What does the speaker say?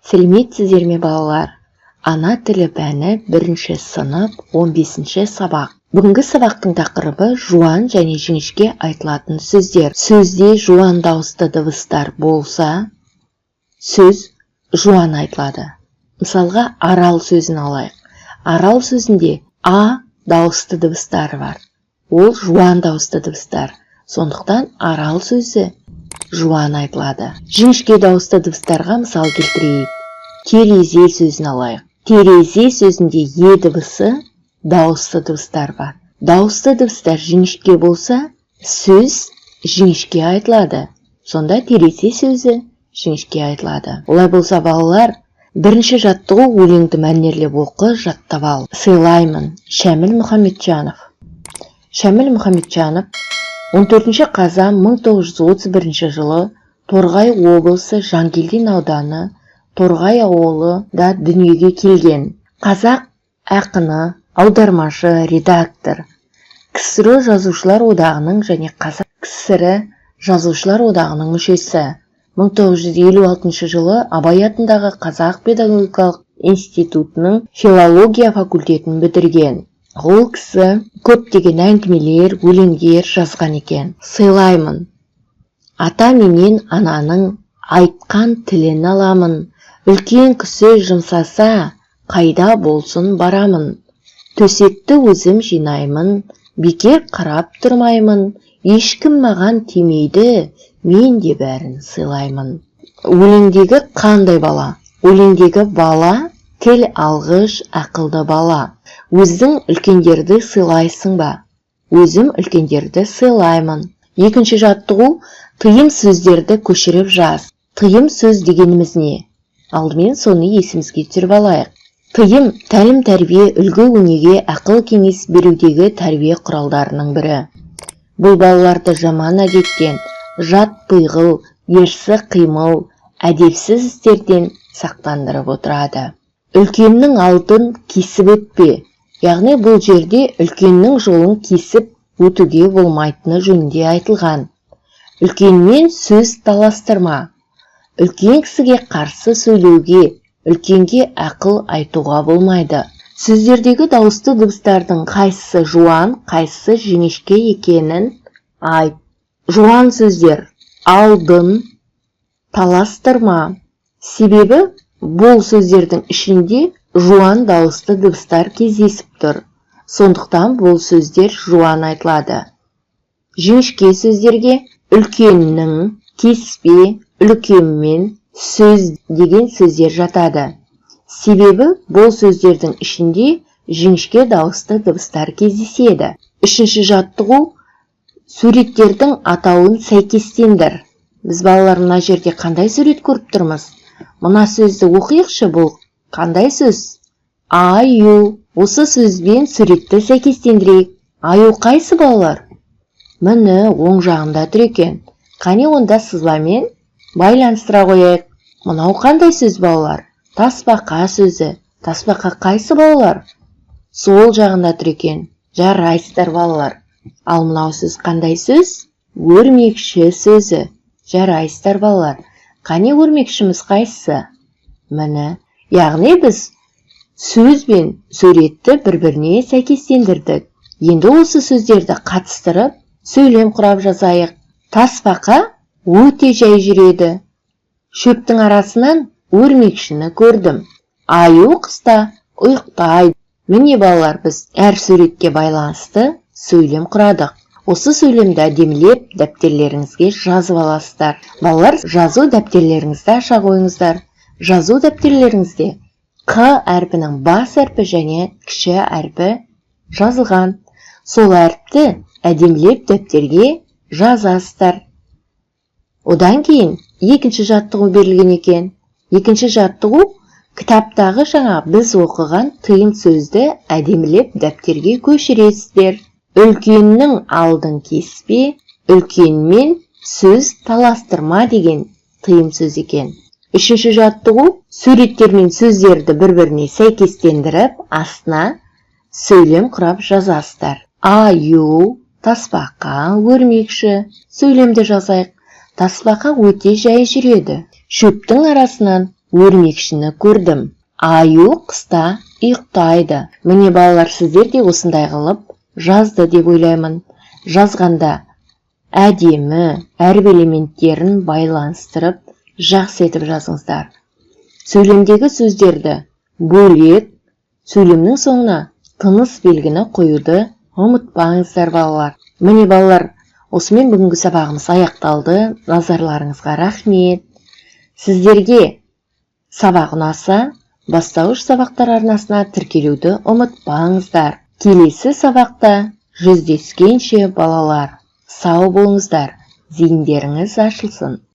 Сәлеметсіздер ме балалар? Ана тілі пәні 1-ші сынып 15-ші сабақ. Бүгінгі сабақтың тақырыбы жуан және жіңішке айтылатын сөздер. Сөзде жуан дауысты дыбыстар болса, сөз жуан айтылады. Мысалға, арал сөзін алайық. Арал сөзінде а дауысты дыбыстары бар. Ол жуан дауысты дыбыстар. Сондықтан арал сөзі жуан айтылады. Жіңішке дауысты дыбыстарға мысал келтірейік. Терезе сөзін алайық. Терезе сөзінде е дыбысы дауысты дыбыстар бар. Дауысты дыбыстар жіңішке болса, сөз жіңішке айтылады. Сонда терезе сөзі жіңішке айтылады. Олай болса балалар, бірінші жаттығу өлеңді мәнерлеп оқы, жаттап ал. Сыйлаймын. Шәміл Мұхамеджанов. Шәміл Мұхамеджанов 14 қазан 1931 жылы Торғай облысы Жангелдин ауданы Торғай ауылы да дүниеге келген. Қазақ ақыны, аудармашы, редактор. КСР жазушылар одағының және Қазақ КСР жазушылар одағының мүшесі. 1956 жылы Абай атындағы Қазақ педагогикалық институтының филология факультетін бітірген. Ол кісі көптеген әңгімелер, өлеңдер жазған екен. Сыйлаймын. Ата менен ананың айтқан тілін аламын. Үлкен кісі жұмсаса, қайда болсын барамын. Төсекті өзім жинаймын, бекер қарап тұрмаймын. Ешкім маған тимейді, мен де бәрін сыйлаймын. Өлеңдегі қандай бала? Өлеңдегі бала тіл алғыш, ақылды бала. Өзің үлкендерді сыйлайсың ба? Өзім үлкендерді сыйлаймын. Екінші жаттығу, тыйым сөздерді көшіріп жаз. Тыйым сөз дегеніміз не? Алдымен соны есімізге түсіріп алайық. Тыйым тәлім тәрбие, үлгі өнеге, ақыл кеңес берудегі тәрбие құралдарының бірі. Бұл балаларды жаман әдеттен, жат пиғыл, ерсі қимыл, әдепсіз істерден сақтандырып отырады. Үлкеннің алдын кесіп өтпе. Яғни бұл жерде үлкеннің жолын кесіп өтуге болмайтыны жөнінде айтылған. Үлкенмен сөз таластырма. Үлкен кісіге қарсы сөйлеуге, үлкенге ақыл айтуға болмайды. Сөздердегі дауысты дыбыстардың қайсысы жуан, қайсысы жіңішке екенін айт. Жуан сөздер: алдын, таластырма. Себебі бұл сөздердің ішінде жуан дауысты дыбыстар кездесіп тұр. Сондықтан бұл сөздер жуан айтылады. Жіңішке сөздерге үлкеннің, кеспе, үлкенмен, сөз деген сөздер жатады. Себебі бұл сөздердің ішінде жіңішке дауысты дыбыстар кездеседі. Үшінші жаттығу, суреттердің атауын сәйкестендір. Біз балалар мына жерде қандай сурет көріп тұрмыз? Мына сөзді оқиықшы, бұл қандай сөз? Аю. Осы сөзбен суретті сәйкестендірейік. Аю қайсы балалар? Міне оң жағында тұр екен. Қане онда сызбамен байланыстыра қояйық. Мынау қандай сөз балалар? Тасбақа сөзі. Тасбақа қайсы балалар? Сол жағында тұр екен. Жарайсыздар балалар. Ал мынау сөз қандай сөз? Өрмекші сөзі. Жарайсыздар балалар. Қане өрмекшіміз қайсысы? Міне, яғни біз сөз бен суретті бір-біріне сәйкестендірдік. Енді осы сөздерді қатыстырып, сөйлем құрап жазайық. Тасбақа өте жай жүреді. Шөптің арасынан өрмекшіні көрдім. Аю қыста ұйықтайды. Міне балалар, біз әр суретке байланысты сөйлем құрадық. Осы сөйлемді әдемілеп дәптерлеріңізге жазып аласыздар. Балалар, жазу дәптерлеріңізді аша қойыңыздар. Жазу дәптерлеріңізде Қ әрпінің бас әрпі және кіші әрпі жазылған. Сол әріпті әдемілеп дәптерге жазасыздар. Одан кейін екінші жаттығу берілген екен. Екінші жаттығу кітаптағы жаңа біз оқыған тыйым сөзді әдемілеп дәптерге көшіресіздер. Үлкеннің алдын кеспе, үлкенмен сөз таластырма деген тыйым сөз екен. Үшінші жаттығу суреттер мен сөздерді бір-біріне сәйкестендіріп, астына сөйлем құрап жазасыздар. Аю, тасбақа, өрмекші. Сөйлемді жазайық. Тасбақа өте жай жүреді. Шөптің арасынан өрмекшіні көрдім. Аю қыста ұйықтайды. Міне балалар, сіздер де осындай қылып жазды деп ойлаймын. Жазғанда әдемі әріп элементтерін байланыстырып, жақсы етіп жазыңыздар. Сөйлемдегі сөздерді бөлек, сөйлемнің соңына тыныс белгіні қоюды ұмытпаңыздар балалар. Міне балалар, осымен бүгінгі сабағымыз аяқталды. Назарларыңызға рахмет. Сіздерге сабақ ұнаса, бастауыш сабақтар арнасына тіркелуді ұмытпаңыздар. Келесі сабақта жүздескенше балалар, сау болыңыздар, зейіндеріңіз ашылсын.